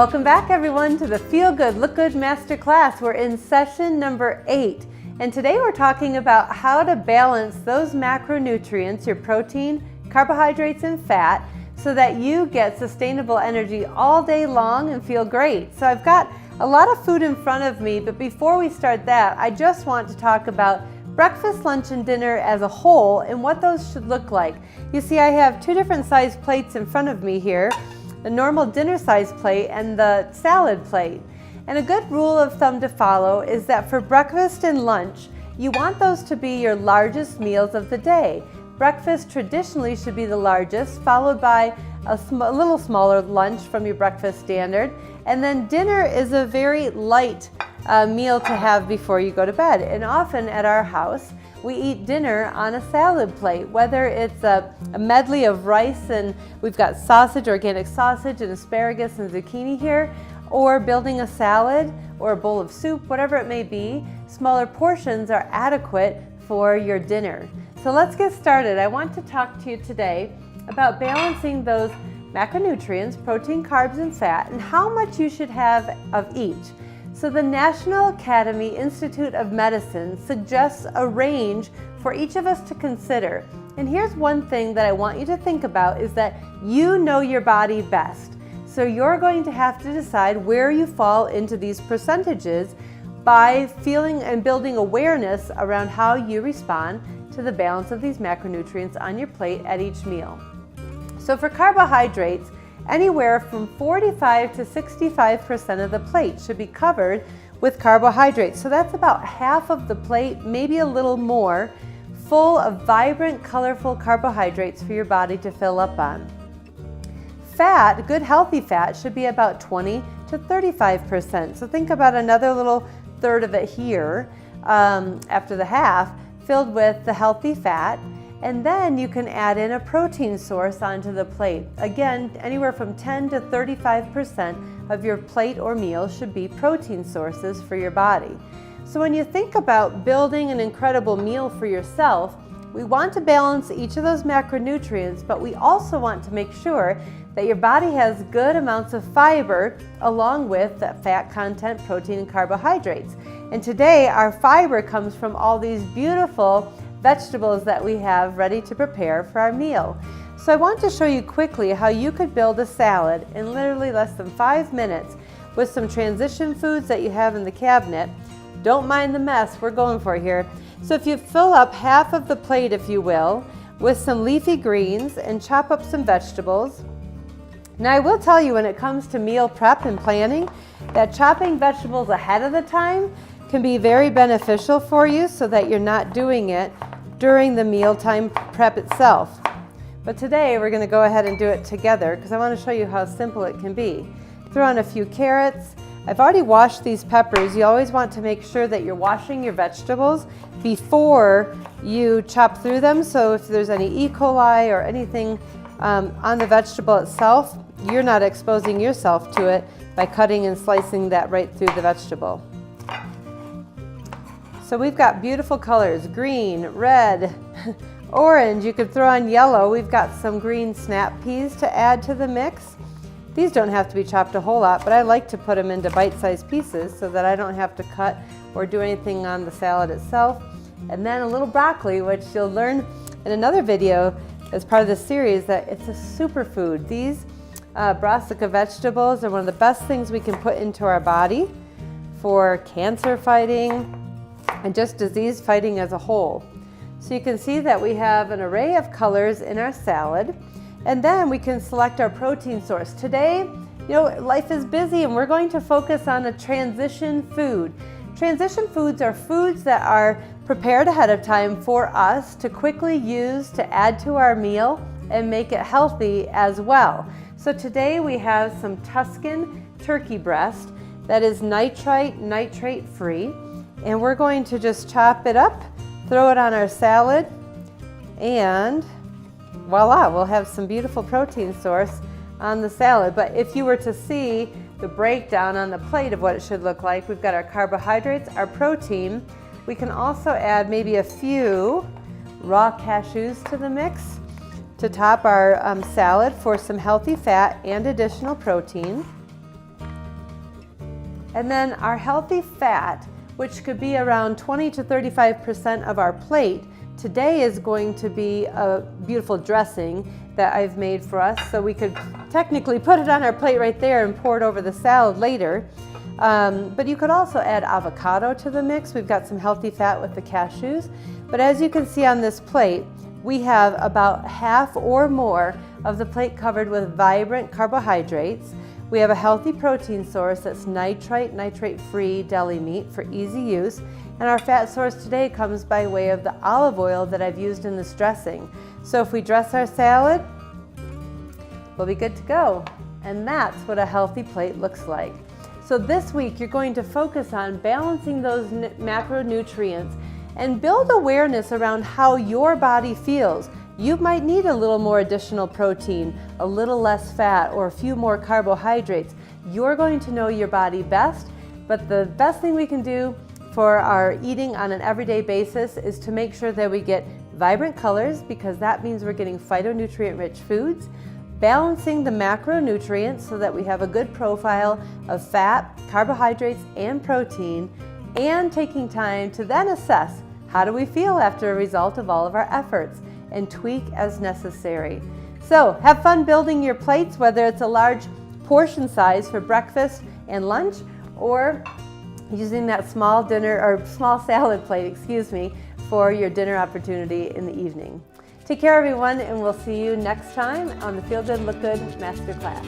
Welcome back everyone to the Feel Good, Look Good Masterclass. We're in session number 8 and today we're talking about how to balance those macronutrients, your protein, carbohydrates and fat, so that you get sustainable energy all day long and feel great. So I've got a lot of food in front of me, but before we start that, I just want to talk about breakfast, lunch, and dinner as a whole and what those should look like. You see, I have two different size plates in front of me here. The normal dinner size plate and the salad plate. And a good rule of thumb to follow is that for breakfast and lunch, you want those to be your largest meals of the day. Breakfast traditionally should be the largest, followed by a little smaller lunch from your breakfast standard. And then dinner is a very light meal to have before you go to bed. And often at our house, we eat dinner on a salad plate, whether it's a medley of rice and we've got sausage, organic sausage and asparagus and zucchini here, or building a salad or a bowl of soup, whatever it may be. Smaller portions are adequate for your dinner. So let's get started. I want to talk to you today about balancing those macronutrients, protein, carbs, and fat, and how much you should have of each. So the National Academy Institute of Medicine suggests a range for each of us to consider. And here's one thing that I want you to think about is that you know your body best. So you're going to have to decide where you fall into these percentages by feeling and building awareness around how you respond to the balance of these macronutrients on your plate at each meal. So for carbohydrates, anywhere from 45 to 65% of the plate should be covered with carbohydrates. So that's about half of the plate, maybe a little more, full of vibrant, colorful carbohydrates for your body to fill up on. Fat, good healthy fat, should be about 20 to 35%. So think about another little third of it here after the half, filled with the healthy fat. And then you can add in a protein source onto the plate. Again, anywhere from 10 to 35% of your plate or meal should be protein sources for your body. So when you think about building an incredible meal for yourself, we want to balance each of those macronutrients, but we also want to make sure that your body has good amounts of fiber along with the fat content, protein, and carbohydrates. And today our fiber comes from all these beautiful vegetables that we have ready to prepare for our meal. So I want to show you quickly how you could build a salad in literally less than 5 minutes with some transition foods that you have in the cabinet. Don't mind the mess we're going for here. So if you fill up half of the plate, if you will, with some leafy greens and chop up some vegetables. Now I will tell you, when it comes to meal prep and planning, that chopping vegetables ahead of the time can be very beneficial for you so that you're not doing it during the mealtime prep itself. But today we're going to go ahead and do it together because I want to show you how simple it can be. Throw in a few carrots. I've already washed these peppers. You always want to make sure that you're washing your vegetables before you chop through them. So if there's any E. coli or anything on the vegetable itself, you're not exposing yourself to it by cutting and slicing that right through the vegetable. So we've got beautiful colors, green, red, orange. You could throw on yellow. We've got some green snap peas to add to the mix. These don't have to be chopped a whole lot, but I like to put them into bite-sized pieces so that I don't have to cut or do anything on the salad itself. And then a little broccoli, which you'll learn in another video as part of this series that it's a superfood. These brassica vegetables are one of the best things we can put into our body for cancer fighting and just disease fighting as a whole. So you can see that we have an array of colors in our salad, and then we can select our protein source. Today, life is busy and we're going to focus on a transition food. Transition foods are foods that are prepared ahead of time for us to quickly use to add to our meal and make it healthy as well. So today we have some Tuscan turkey breast that is nitrate free. And we're going to just chop it up, throw it on our salad, and voila, we'll have some beautiful protein source on the salad. But if you were to see the breakdown on the plate of what it should look like, we've got our carbohydrates, our protein. We can also add maybe a few raw cashews to the mix to top our salad for some healthy fat and additional protein. And then our healthy fat, which could be around 20 to 35% of our plate, today is going to be a beautiful dressing that I've made for us. So we could technically put it on our plate right there and pour it over the salad later. But you could also add avocado to the mix. We've got some healthy fat with the cashews. But as you can see on this plate, we have about half or more of the plate covered with vibrant carbohydrates. We have a healthy protein source that's nitrate-free deli meat for easy use. And our fat source today comes by way of the olive oil that I've used in this dressing. So if we dress our salad, we'll be good to go. And that's what a healthy plate looks like. So this week you're going to focus on balancing those macronutrients and build awareness around how your body feels. You might need a little more additional protein, a little less fat, or a few more carbohydrates. You're going to know your body best, but the best thing we can do for our eating on an everyday basis is to make sure that we get vibrant colors, because that means we're getting phytonutrient-rich foods, balancing the macronutrients so that we have a good profile of fat, carbohydrates, and protein, and taking time to then assess how do we feel after a result of all of our efforts and tweak as necessary. So have fun building your plates, whether it's a large portion size for breakfast and lunch, or using that small dinner or small salad plate, for your dinner opportunity in the evening. Take care, everyone, and we'll see you next time on the Feel Good, Look Good Masterclass.